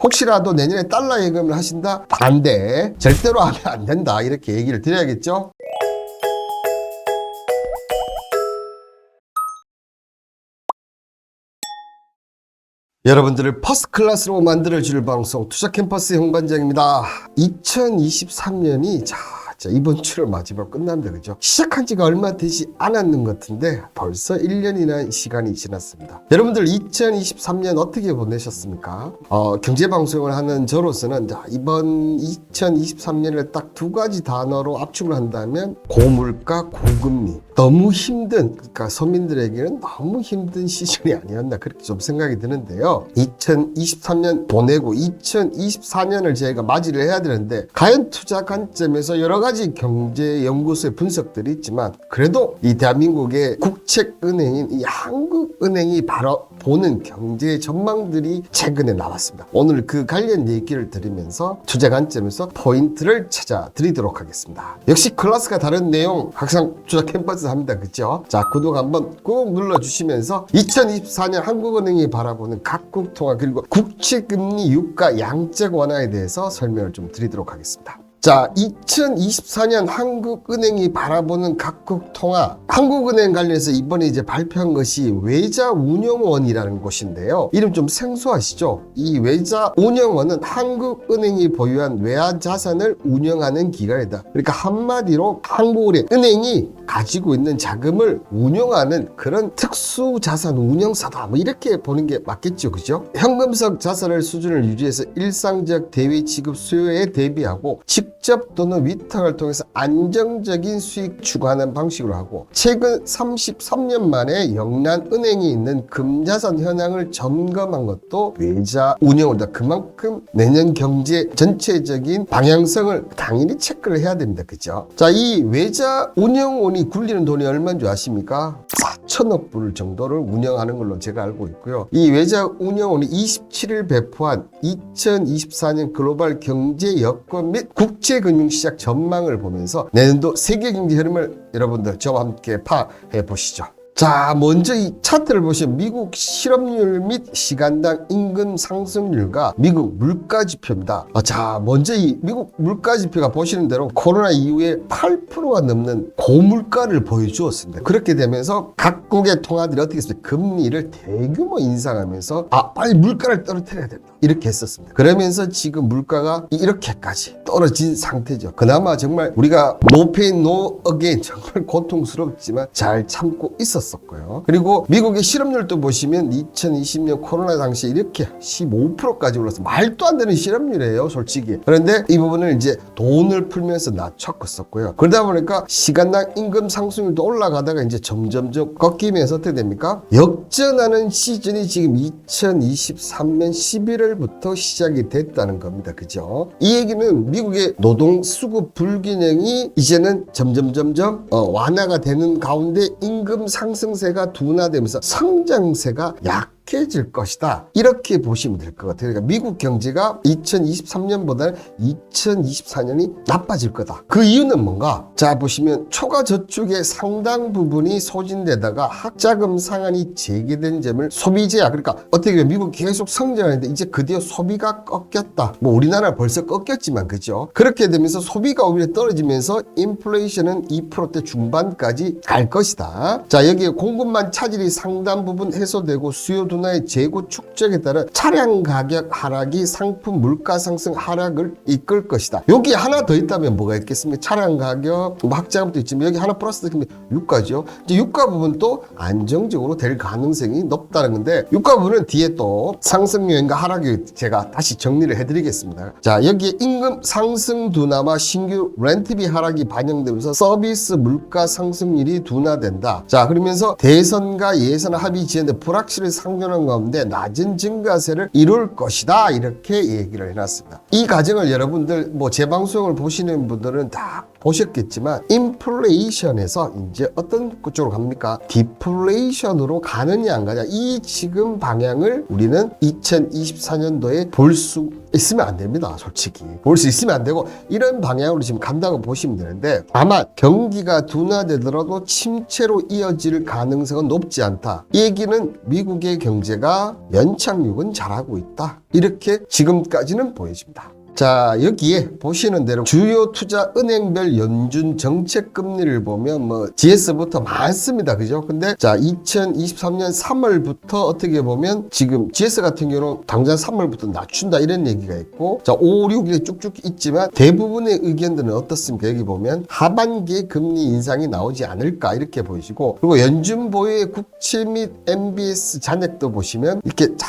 혹시라도 내년에 달러 예금을 하신다? 반대. 절대로 하면 안 된다. 이렇게 얘기를 드려야겠죠? 여러분들을 퍼스트클래스로 만들어줄 방송 투자캠퍼스 홍반장입니다. 2023년이 이번 주를 마지막 끝납니다. 그죠? 시작한 지가 얼마 되지 않았는 것 같은데 벌써 1년이나 시간이 지났습니다. 여러분들 2023년 어떻게 보내셨습니까? 경제방송을 하는 저로서는 이번 2023년을 딱 두 가지 단어로 압축을 한다면 고물가, 고금리. 너무 힘든, 그러니까 서민들에게는 너무 힘든 시즌이 아니었나 그렇게 좀 생각이 드는데요. 2023년 보내고 2024년을 저희가 맞이를 해야 되는데 과연 투자 관점에서 여러 가지 경제 연구소의 분석들이 있지만 그래도 이 대한민국의 국책은행인 이 한국은행이 바로 보는 경제 전망들이 최근에 나왔습니다. 오늘 그 관련 얘기를 드리면서 투자 관점에서 포인트를 찾아드리도록 하겠습니다. 역시 클래스가 다른 내용 항상 투자 캠퍼스 합니다. 그죠? 자, 구독 한번 꾹 눌러주시면서 2024년 한국은행이 바라보는 각국 통화 그리고 국채금리 유가 양적 완화에 대해서 설명을 좀 드리도록 하겠습니다. 자, 2024년 한국은행이 바라보는 각국 통화. 한국은행 관련해서 이번에 이제 발표한 것이 외자운용원이라는 곳인데요. 이름 좀 생소하시죠? 이 외자운용원은 한국은행이 보유한 외화 자산을 운영하는 기관이다. 그러니까 한마디로 한국은행이 가지고 있는 자금을 운용하는 그런 특수자산 운용사다. 뭐 이렇게 보는 게 맞겠죠. 그죠? 현금성 자산을 수준을 유지해서 일상적 대외 지급 수요에 대비하고 직접 또는 위탁을 통해서 안정적인 수익 추구하는 방식으로 하고 최근 33년 만에 영란은행이 있는 금자산 현황을 점검한 것도 외자 운용원이다. 그만큼 내년 경제 전체적인 방향성을 당연히 체크를 해야 됩니다. 그죠? 자, 이 외자 운용원이 굴리는 돈이 얼마인 줄 아십니까? 4천억 불 정도를 운영하는 걸로 제가 알고 있고요. 이 외자 운용원이 27일 배포한 2024년 글로벌 경제 여건 및 국제금융시장 전망을 보면서 내년도 세계 경제 흐름을 여러분들 저와 함께 파해 보시죠. 자, 먼저 이 차트를 보시면 미국 실업률 및 시간당 임금 상승률과 미국 물가지표입니다. 자, 먼저 이 미국 물가지표가 보시는 대로 코로나 이후에 8%가 넘는 고물가를 보여주었습니다. 그렇게 되면서 각국의 통화들이 어떻게 했습니까? 금리를 대규모 인상하면서 빨리 물가를 떨어뜨려야 된다. 이렇게 했었습니다. 그러면서 지금 물가가 이렇게까지 떨어진 상태죠. 그나마 정말 우리가 no pain, no gain 정말 고통스럽지만 잘 참고 있었습니다. 그리고 미국의 실업률도 보시면 2020년 코로나 당시에 이렇게 15%까지 올랐어요. 말도 안 되는 실업률이에요, 솔직히. 그런데 이 부분을 이제 돈을 풀면서 낮췄었고요. 그러다 보니까 시간당 임금 상승률도 올라가다가 이제 점점점 꺾이면서 어떻게 됩니까? 역전하는 시즌이 지금 2023년 11월부터 시작이 됐다는 겁니다. 그죠? 이 얘기는 미국의 노동 수급 불균형이 이제는 점점 완화가 되는 가운데 임금 상승세가 둔화되면서 성장세가 약해질 것이다. 이렇게 보시면 될 것 같아요. 그러니까 미국 경제가 2023년보다는 2024년이 나빠질 거다. 그 이유는 뭔가? 자, 보시면 초과 저축의 상당 부분이 소진되다가 학자금 상한이 재개된 점을 소비 제약, 그러니까 어떻게 보면 미국이 계속 성장하는데 이제 드디어 소비가 꺾였다. 뭐 우리나라 벌써 꺾였지만 그죠? 그렇게 되면서 소비가 오히려 떨어지면서 인플레이션은 2%대 중반까지 갈 것이다. 자, 여기에 공급만 차질이 상당 부분 해소되고 수요 둔화의 재고 축적에 따른 차량 가격 하락이 상품 물가 상승 하락을 이끌 것이다. 여기 하나 더 있다면 뭐가 있겠습니까? 차량 가격, 학자금도 있지만 여기 하나 플러스 되면 유가죠. 이제 유가 부분도 안정적으로 될 가능성이 높다는 건데 유가 부분은 뒤에 또 상승 요인과 하락 요인 제가 다시 정리를 해드리겠습니다. 자, 여기에 임금 상승 둔화와 신규 렌트비 하락이 반영되면서 서비스 물가 상승률이 둔화된다. 자, 그러면서 대선과 예선 합의 지연돼 불확실히 상존한 가운데 낮은 증가세를 이룰 것이다. 이렇게 얘기를 해놨습니다. 이 과정을 여러분들 제 방송을 보시는 분들은 다 보셨겠지만 인플레이션에서 이제 어떤 쪽으로 갑니까? 디플레이션으로 가느냐 안 가냐, 이 지금 방향을 우리는 2024년도에 볼 수 있으면 안 됩니다. 솔직히 볼 수 있으면 안 되고 이런 방향으로 지금 간다고 보시면 되는데, 아마 경기가 둔화되더라도 침체로 이어질 가능성은 높지 않다. 이 얘기는 미국의 경제가 연착륙은 잘하고 있다, 이렇게 지금까지는 보여집니다. 자, 여기에 보시는 대로 주요 투자 은행별 연준 정책 금리를 보면 뭐 GS부터 많습니다. 그죠? 근데 자, 2023년 3월부터 어떻게 보면 지금 GS 같은 경우는 당장 3월부터 낮춘다 이런 얘기가 있고, 자, 5, 6, 1에 쭉쭉 있지만 대부분의 의견들은 어떻습니까? 여기 보면 하반기에 금리 인상이 나오지 않을까 이렇게 보이시고, 그리고 연준 보유의 국채 및 MBS 잔액도 보시면 이렇게 쫙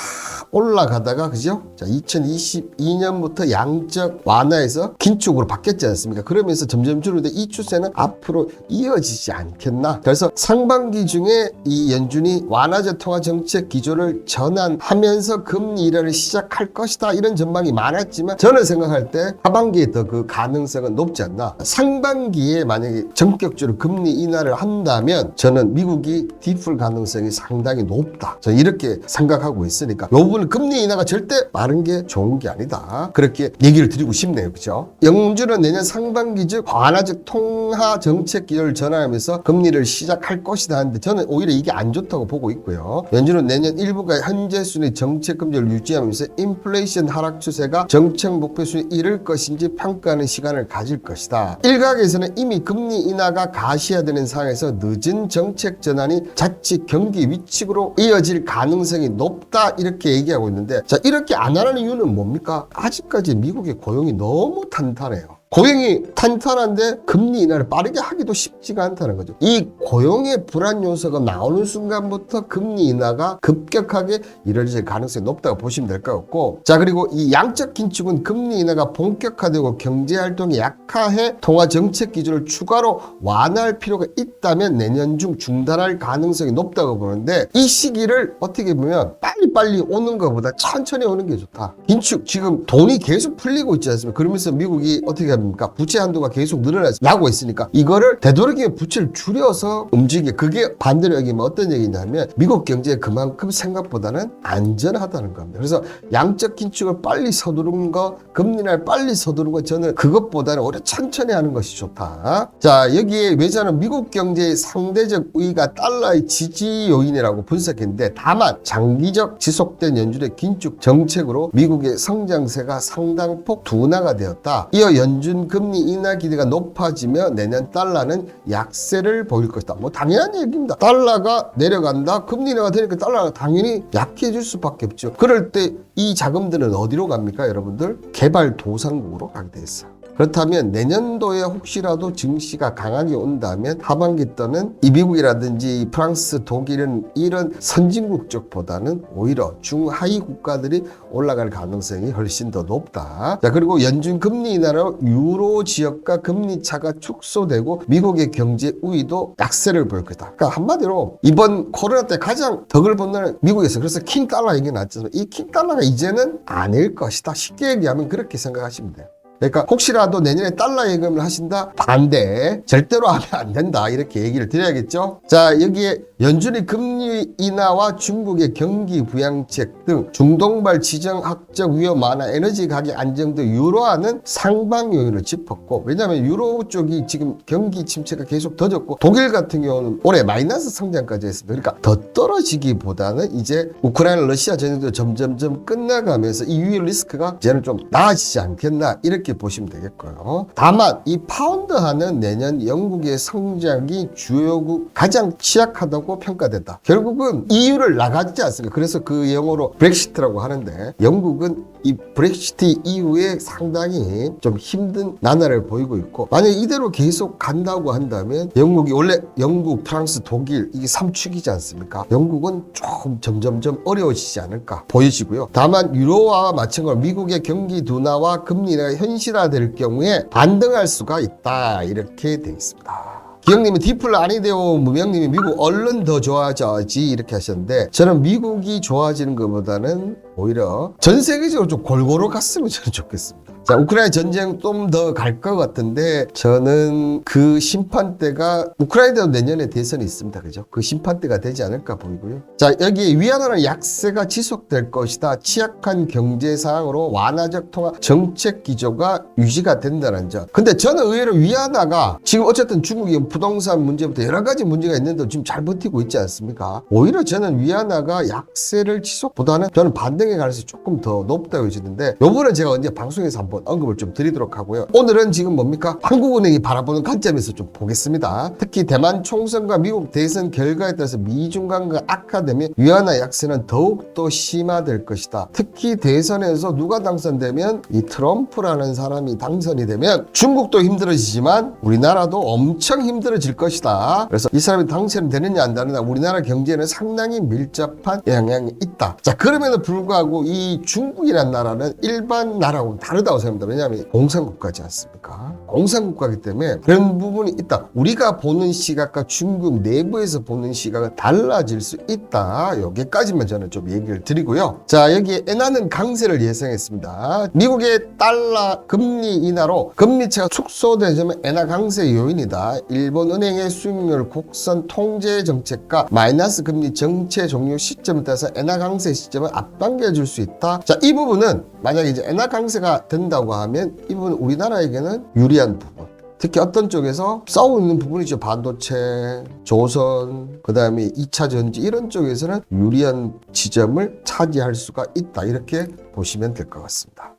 올라가다가, 그죠? 자, 2022년부터 양적 완화에서 긴축으로 바뀌었지 않습니까? 그러면서 점점 줄는데 이 추세는 앞으로 이어지지 않겠나? 그래서 상반기 중에 이 연준이 완화적 통화 정책 기조를 전환하면서 금리 인하를 시작할 것이다, 이런 전망이 많았지만 저는 생각할 때 하반기에 더 그 가능성은 높지 않나. 상반기에 만약에 전격적으로 금리 인하를 한다면 저는 미국이 디플 가능성이 상당히 높다, 저는 이렇게 생각하고 있으니까 요 부분 금리 인하가 절대 빠른 게 좋은 게 아니다, 그렇게 얘기를 드리고 싶네요. 그죠? 연준은 내년 상반기 즉 완화적 통화 정책 기조를 전환하면서 금리를 시작할 것이다 하는데, 저는 오히려 이게 안 좋다고 보고 있고요. 연준은 내년 일부가 현재 수준의 정책 금리를 유지하면서 인플레이션 하락 추세가 정책 목표 수준에 이를 것인지 평가하는 시간을 가질 것이다. 일각에서는 이미 금리 인하가 가시화되는 상황에서 늦은 정책 전환이 자칫 경기 위축으로 이어질 가능성이 높다, 이렇게 얘기하고 있는데, 자, 이렇게 안 하는 이유는 뭡니까? 아직까지 미국의 고용이 너무 탄탄해요. 고용이 탄탄한데 금리 인하를 빠르게 하기도 쉽지가 않다는 거죠. 이 고용의 불안 요소가 나오는 순간부터 금리 인하가 급격하게 이루어질 가능성이 높다고 보시면 될 것 같고, 자, 그리고 이 양적 긴축은 금리 인하가 본격화되고 경제활동이 약화해 통화 정책 기조를 추가로 완화할 필요가 있다면 내년 중 중단할 가능성이 높다고 보는데, 이 시기를 어떻게 보면 빨리빨리 오는 것보다 천천히 오는 게 좋다. 긴축, 지금 돈이 계속 풀리고 있지 않습니까? 그러면서 미국이 어떻게 합니까? 부채 한도가 계속 늘어나고 있으니까 이거를 되도록이면 부채를 줄여서 움직이게, 그게 반대로 여기면 어떤 얘기냐면 미국 경제에 그만큼 생각보다는 안전하다는 겁니다. 그래서 양적 긴축을 빨리 서두르는 거, 금리를 빨리 서두르는 거, 저는 그것보다는 오히려 천천히 하는 것이 좋다. 자, 여기에 외자는 미국 경제의 상대적 우위가 달러의 지지 요인이라고 분석했는데, 다만 장기적 지속된 연준의 긴축 정책으로 미국의 성장세가 상당폭 둔화가 되었다. 이어 연준 금리 인하 기대가 높아지며 내년 달러는 약세를 보일 것이다. 뭐 당연한 얘기입니다. 달러가 내려간다, 금리 인하가 되니까 달러가 당연히 약해질 수밖에 없죠. 그럴 때 이 자금들은 어디로 갑니까? 여러분들, 개발도상국으로 가게 돼 있어요. 그렇다면 내년도에 혹시라도 증시가 강하게 온다면 하반기 때는 이 미국이라든지 프랑스, 독일은 이런 선진국 쪽보다는 오히려 중하위 국가들이 올라갈 가능성이 훨씬 더 높다. 자, 그리고 연준 금리 인하로 유로 지역과 금리 차가 축소되고 미국의 경제 우위도 약세를 보일 거다. 그러니까 한마디로 이번 코로나 때 가장 덕을 본 나라는 미국에서, 그래서 킹 달러 얘기 나왔잖아요. 이 킹 달러가 이제는 아닐 것이다. 쉽게 얘기하면 그렇게 생각하시면 돼요. 그러니까 혹시라도 내년에 달러 예금을 하신다? 반대. 절대로 하면 안 된다. 이렇게 얘기를 드려야겠죠? 자, 여기에 연준의 금리 인하와 중국의 경기 부양책 등 중동발 지정학적 위험 완화, 에너지 가격 안정 등 유로화는 상방 요인을 짚었고, 왜냐하면 유로 쪽이 지금 경기 침체가 계속 더졌고, 독일 같은 경우는 올해 마이너스 성장까지 했습니다. 그러니까 더 떨어지기보다는 이제 우크라이나 러시아 전쟁도 점점점 끝나가면서 이 위험 리스크가 이제는 좀 나아지지 않겠나, 이렇게 보시면 되겠고요. 다만 이 파운드화는 내년 영국의 성장이 주요국 가장 취약하다고 평가된다. 결국은 EU를 나가지 않습니까? 그래서 그 영어로 브렉시트라고 하는데, 영국은 이 브렉시트 이후에 상당히 좀 힘든 나날을 보이고 있고, 만약 이대로 계속 간다고 한다면 영국이, 원래 영국, 프랑스, 독일 이게 3축이지 않습니까? 영국은 조금 점점점 어려워지지 않을까 보여지고요. 다만 유로화와 마찬가지로 미국의 경기 둔화와 금리 인하가 현실화될 경우에 반등할 수가 있다, 이렇게 되어 있습니다. 기영님이 디플 아니대요. 무명님이 미국 얼른 더 좋아져야지, 이렇게 하셨는데, 저는 미국이 좋아지는 것보다는 오히려 전 세계적으로 좀 골고루 갔으면 저는 좋겠습니다. 자, 우크라이나 전쟁 좀 더 갈 것 같은데 저는 그 심판대가 우크라이나도 내년에 대선이 있습니다. 그죠? 그 심판대가 되지 않을까 보이고요. 자, 여기 위안화는 약세가 지속될 것이다. 취약한 경제 상황으로 완화적 통화 정책 기조가 유지가 된다는 점. 근데 저는 의외로 위안화가 지금 어쨌든 중국이 부동산 문제부터 여러 가지 문제가 있는데 지금 잘 버티고 있지 않습니까? 오히려 저는 위안화가 약세를 지속보다는 저는 반등의 가능성이 조금 더 높다고 여기는데 요번에 제가 언제 방송에서 한번 언급을 좀 드리도록 하고요. 오늘은 지금 뭡니까? 한국은행이 바라보는 관점에서 좀 보겠습니다. 특히 대만 총선과 미국 대선 결과에 따라서 미중 관계가 악화되면 위안화 약세는 더욱더 심화될 것이다. 특히 대선에서 누가 당선되면 이 트럼프라는 사람이 당선이 되면 중국도 힘들어지지만 우리나라도 엄청 힘들어질 것이다. 그래서 이 사람이 당선되느냐 안 되느냐 우리나라 경제에는 상당히 밀접한 영향이 있다. 자, 그럼에도 불구하고 이 중국이라는 나라는 일반 나라하고는 다르다고 생각합니다. 왜냐하면 공산국가지 않습니까? 공산국가이기 때문에 그런 부분이 있다. 우리가 보는 시각과 중국 내부에서 보는 시각은 달라질 수 있다. 여기까지만 저는 좀 얘기를 드리고요. 자, 여기에 엔화는 강세를 예상했습니다. 미국의 달러 금리 인하로 금리차가 축소되자면 엔화 강세 요인이다. 일본 은행의 수익률 곡선 통제 정책과 마이너스 금리 정체 종료 시점에 따라서 엔화 강세 시점을 앞당겨 줄 수 있다. 자, 이 부분은 만약에 이제 엔화 강세가 된다고 하면 이 부분은 우리나라에게는 유리한 부분. 특히 어떤 쪽에서 싸우고 있는 부분이죠. 반도체, 조선, 그 다음에 2차 전지 이런 쪽에서는 유리한 지점을 차지할 수가 있다. 이렇게 보시면 될 것 같습니다.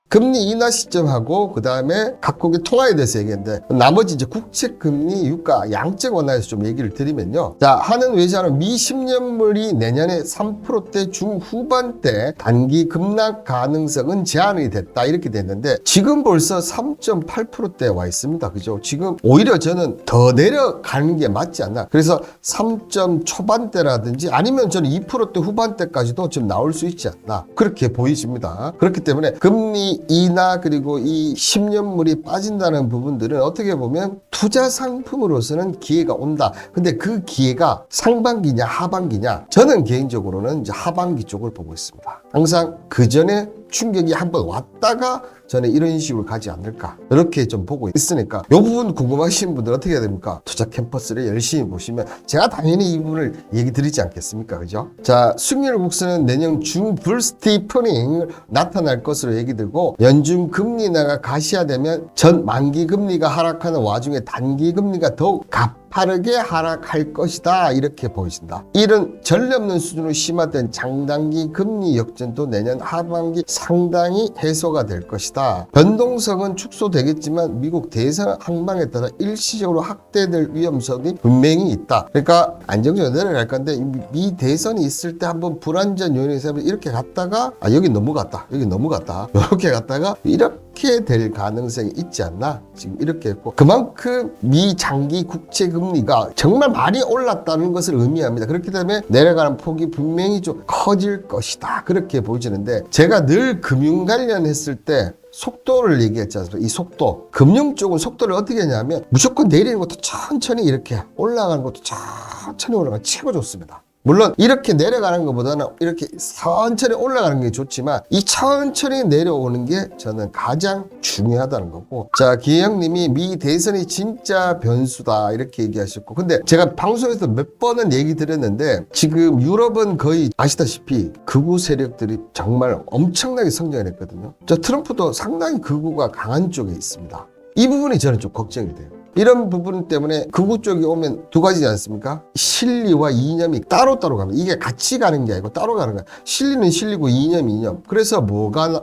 금리 인하 시점하고 그 다음에 각국의 통화에 대해서 얘기했는데 나머지 이제 국채 금리 유가 양적 완화에서 좀 얘기를 드리면요. 자, 한은 외자는 미 10년물이 내년에 3%대 중후반대 단기 급락 가능성은 제한이 됐다 이렇게 됐는데 지금 벌써 3.8%대에 와 있습니다. 그죠? 지금 오히려 저는 더 내려가는 게 맞지 않나. 그래서 3점 초반대라든지 아니면 저는 2%대 후반대까지도 좀 나올 수 있지 않나. 그렇게 보이십니다. 그렇기 때문에 금리 인하 그리고 이 10년물이 빠진다는 부분들은 어떻게 보면 투자 상품으로서는 기회가 온다. 근데 그 기회가 상반기냐 하반기냐 저는 개인적으로는 이제 하반기 쪽을 보고 있습니다. 항상 그 전에 충격이 한번 왔다가 저는 이런 식으로 가지 않을까 이렇게 좀 보고 있으니까 이 부분 궁금하신 분들 어떻게 해야 됩니까? 투자 캠퍼스를 열심히 보시면 제가 당연히 이 부분을 얘기 드리지 않겠습니까? 그죠? 자, 수익률 곡선은 내년 중불 스티프닝 나타날 것으로 얘기 들고 연준 금리 인하가 가시화되면 전 만기 금리가 하락하는 와중에 단기 금리가 더욱 가파르게 하락할 것이다 이렇게 보이신다. 이런 전례 없는 수준으로 심화된 장단기 금리 역전도 내년 하반기 상당히 해소가 될 것이다. 변동성은 축소되겠지만 미국 대선 항방에 따라 일시적으로 확대될 위험성이 분명히 있다. 그러니까 안정적으로 내려갈 건데 미 대선이 있을 때 한번 불안전 요인에서 이렇게 갔다가 여기 넘어갔다 여기 넘어갔다 이렇게 갔다가 이렇게 될 가능성이 있지 않나 지금 이렇게 했고 그만큼 미 장기 국채 금리가 정말 많이 올랐다는 것을 의미합니다. 그렇기 때문에 내려가는 폭이 분명히 좀 커질 것이다 그렇게 보여지는데 제가 늘 금융 관련했을 때 속도를 얘기했지 않습니까? 이 속도. 금융 쪽은 속도를 어떻게 하냐면 무조건 내리는 것도 천천히 이렇게 올라가는 것도 천천히 올라가는 게 최고 좋습니다. 물론 이렇게 내려가는 것보다는 이렇게 천천히 올라가는 게 좋지만 이 천천히 내려오는 게 저는 가장 중요하다는 거고 자, 기혜영님이 미 대선이 진짜 변수다 이렇게 얘기하셨고 근데 제가 방송에서 몇 번은 얘기 드렸는데 지금 유럽은 거의 아시다시피 극우 세력들이 정말 엄청나게 성장을 했거든요. 자, 트럼프도 상당히 극우가 강한 쪽에 있습니다. 이 부분이 저는 좀 걱정이 돼요. 이런 부분 때문에 극우 쪽이 오면 두 가지지 않습니까? 실리와 이념이 따로따로 갑니다. 이게 같이 가는 게 아니고 따로 가는 거야. 실리는 실리고 이념이 이념. 그래서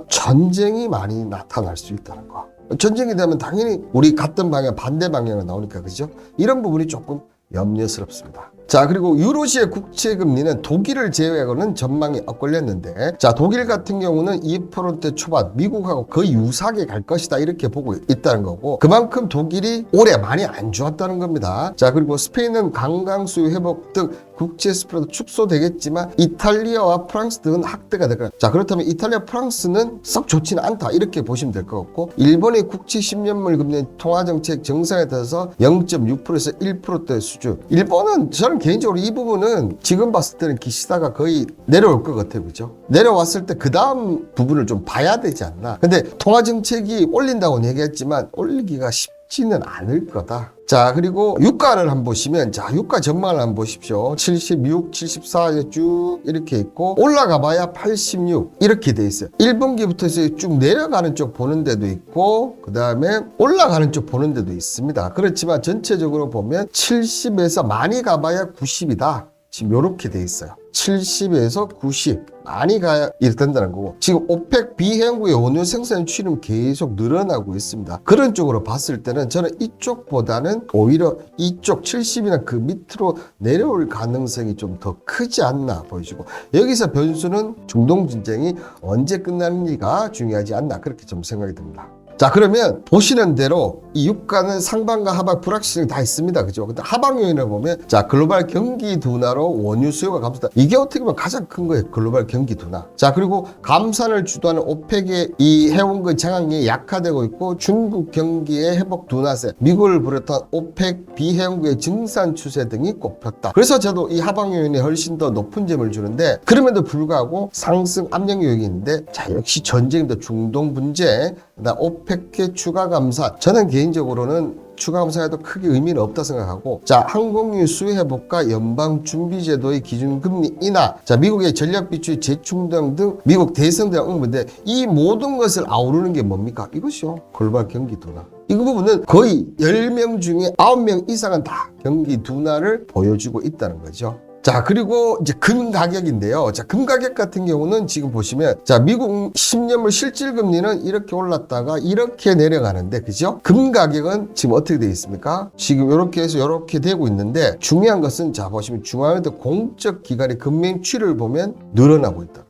전쟁이 많이 나타날 수 있다는 거. 전쟁이 되면 당연히 우리 같은 방향 반대 방향으로 나오니까 그죠? 이런 부분이 조금 염려스럽습니다. 자, 그리고 유로시의 국채 금리는 독일을 제외하고는 전망이 엇갈렸는데 자, 독일 같은 경우는 2% 초반 미국하고 거의 유사하게 갈 것이다 이렇게 보고 있다는 거고 그만큼 독일이 올해 많이 안 좋았다는 겁니다. 자, 그리고 스페인은 관광 수요 회복 등 국제 스프레드 축소되겠지만 이탈리아와 프랑스 등은 확대가 될 거예요. 자, 그렇다면 이탈리아, 프랑스는 썩 좋지는 않다 이렇게 보시면 될 것 같고, 일본의 국채 10년물 금리 통화정책 정상에 따라서 0.6%에서 1%대 수준. 일본은 저는 개인적으로 이 부분은 지금 봤을 때는 기시다가 거의 내려올 것 같아요. 그죠? 내려왔을 때 그 다음 부분을 좀 봐야 되지 않나. 근데 통화정책이 올린다고는 얘기했지만 올리기가 쉽지는 않을 거다. 자, 그리고 유가를 한번 보시면, 자, 유가 전망을 한번 보십시오. 76, 74에 쭉 이렇게 있고, 올라가 봐야 86 이렇게 돼 있어요. 1분기부터 해서 쭉 내려가는 쪽 보는 데도 있고, 그 다음에 올라가는 쪽 보는 데도 있습니다. 그렇지만 전체적으로 보면 70에서 많이 가봐야 90이다. 지금 이렇게 돼 있어요. 70에서 90 많이 가야 이렇게 된다는 거고, 지금 오펙 비회원국의 원유 생산 추이는 계속 늘어나고 있습니다. 그런 쪽으로 봤을 때는 저는 이쪽보다는 오히려 이쪽 70이나 그 밑으로 내려올 가능성이 좀 더 크지 않나 보여지고, 여기서 변수는 중동 전쟁이 언제 끝나는지가 중요하지 않나 그렇게 좀 생각이 듭니다. 자, 그러면 보시는 대로 이 유가는 상반과 하방 불확실성이 다 있습니다. 그죠? 근데 하방 요인을 보면, 자, 글로벌 경기 둔화로 원유 수요가 감소다. 이게 어떻게 보면 가장 큰 거예요. 글로벌 경기 둔화. 자, 그리고 감산을 주도하는 오펙의 이 해운의 장악이 약화되고 있고, 중국 경기의 회복 둔화세, 미국을 비롯한 오펙 비해운국의 증산 추세 등이 꼽혔다. 그래서 저도 이 하방 요인이 훨씬 더 높은 점을 주는데, 그럼에도 불구하고 상승 압력 요인이 있는데, 자, 역시 전쟁도 중동 분쟁, 그다음 오펙의 추가 감산. 저는 개인적으로는 추가 감산에도 크게 의미는 없다 생각하고, 자, 항공유 수요 회복과 연방준비제도의 기준금리 인하, 자, 미국의 전략 비추의 재충당 등 미국 대선 대응 응보인데, 이 모든 것을 아우르는 게 뭡니까? 이것이요, 글로벌 경기 둔화. 이 부분은 거의 10명 중에 9명 이상은 다 경기 둔화를 보여주고 있다는 거죠. 자, 그리고 이제 금 가격인데요. 자, 금 가격 같은 경우는 지금 보시면, 자, 미국 10년물 실질 금리는 이렇게 올랐다가 이렇게 내려가는데, 그죠? 금 가격은 지금 어떻게 되어 있습니까? 지금 이렇게 해서 이렇게 되고 있는데, 중요한 것은, 자, 보시면 중앙은행 공적 기관의 금매 추이를 보면 늘어나고 있다.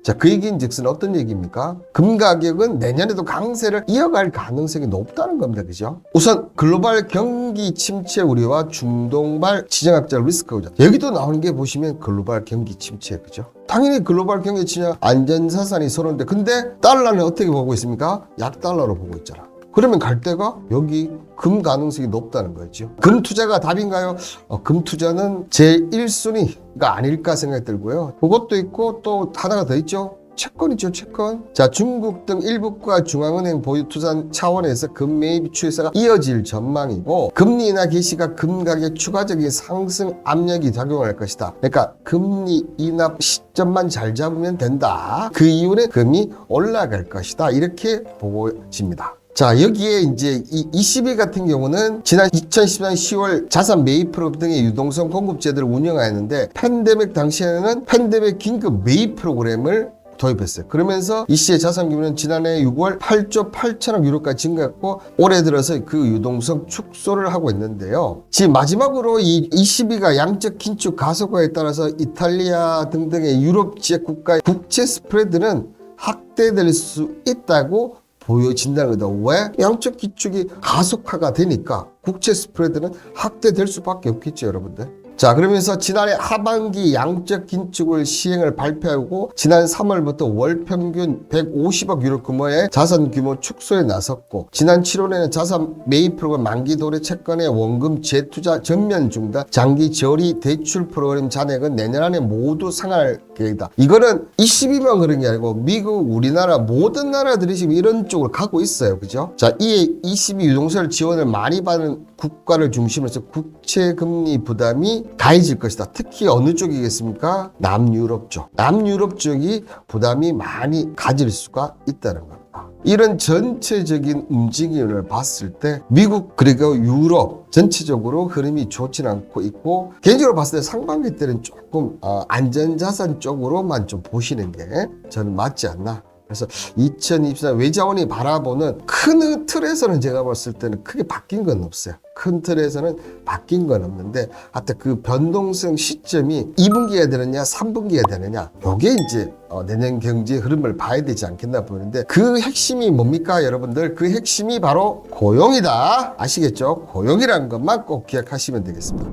자, 그 얘기인즉슨 어떤 얘기입니까? 금 가격은 내년에도 강세를 이어갈 가능성이 높다는 겁니다. 그죠? 우선 글로벌 경기 침체 우려와 중동발 지정학적 리스크 우려. 여기도 나오는 게 보시면 글로벌 경기 침체. 그죠? 당연히 글로벌 경기 침체 안전자산이 서로인데, 근데 달러는 어떻게 보고 있습니까? 약달러로 보고 있잖아. 그러면 갈 데가 여기 금 가능성이 높다는 거죠. 금 투자가 답인가요? 금 투자는 제 1순위가 아닐까 생각이 들고요. 그것도 있고 또 하나가 더 있죠. 채권이죠, 채권. 자, 중국 등 일부과 중앙은행 보유 투자 차원에서 금 매입 추세가 이어질 전망이고, 금리 인하 개시가 금 가격 추가적인 상승 압력이 작용할 것이다. 그러니까 금리 인하 시점만 잘 잡으면 된다. 그 이후에 금이 올라갈 것이다. 이렇게 보고집니다. 자, 여기에 이제 이 22 같은 경우는 지난 2014년 10월 자산 매입 프로그램 등의 유동성 공급 제도를 운영하였는데, 팬데믹 당시에는 팬데믹 긴급 매입 프로그램을 도입했어요. 그러면서 이 시의 자산 규모는 지난해 6월 8조 8천억 유로까지 증가했고, 올해 들어서 그 유동성 축소를 하고 있는데요. 지금 마지막으로 이 22가 양적 긴축 가속화에 따라서 이탈리아 등등의 유럽 지역 국가의 국채 스프레드는 확대될 수 있다고 보여진다는 거다. 왜? 양적 기축이 가속화가 되니까 국채 스프레드는 확대될 수밖에 없겠죠, 여러분들. 자, 그러면서 지난해 하반기 양적 긴축을 시행을 발표하고, 지난 3월부터 월 평균 150억 유로 규모의 자산 규모 축소에 나섰고, 지난 7월에는 자산 매입 프로그램 만기 도래 채권의 원금 재투자 전면 중단, 장기 저리 대출 프로그램 잔액은 내년 안에 모두 상할 계획이다. 이거는 22만 그런 게 아니고 미국, 우리나라 모든 나라들이 지금 이런 쪽으로 가고 있어요. 그죠? 자, 이 22 유동성 지원을 많이 받는 국가를 중심으로 해서 국채 금리 부담이 가해질 것이다. 특히 어느 쪽이겠습니까? 남유럽 쪽. 남유럽 쪽이 부담이 많이 가질 수가 있다는 겁니다. 이런 전체적인 움직임을 봤을 때 미국 그리고 유럽 전체적으로 흐름이 좋지는 않고 있고, 개인적으로 봤을 때 상반기 때는 조금 안전자산 쪽으로만 좀 보시는 게 저는 맞지 않나. 그래서 2024 외자원이 바라보는 큰 틀에서는 제가 봤을 때는 크게 바뀐 건 없어요. 큰 틀에서는 바뀐 건 없는데, 하여튼 그 변동성 시점이 2분기가 되느냐 3분기가 되느냐, 요게 이제 내년 경제 흐름을 봐야 되지 않겠나 보이는데, 그 핵심이 뭡니까 여러분들? 그 핵심이 바로 고용이다. 아시겠죠? 고용이라는 것만 꼭 기억하시면 되겠습니다.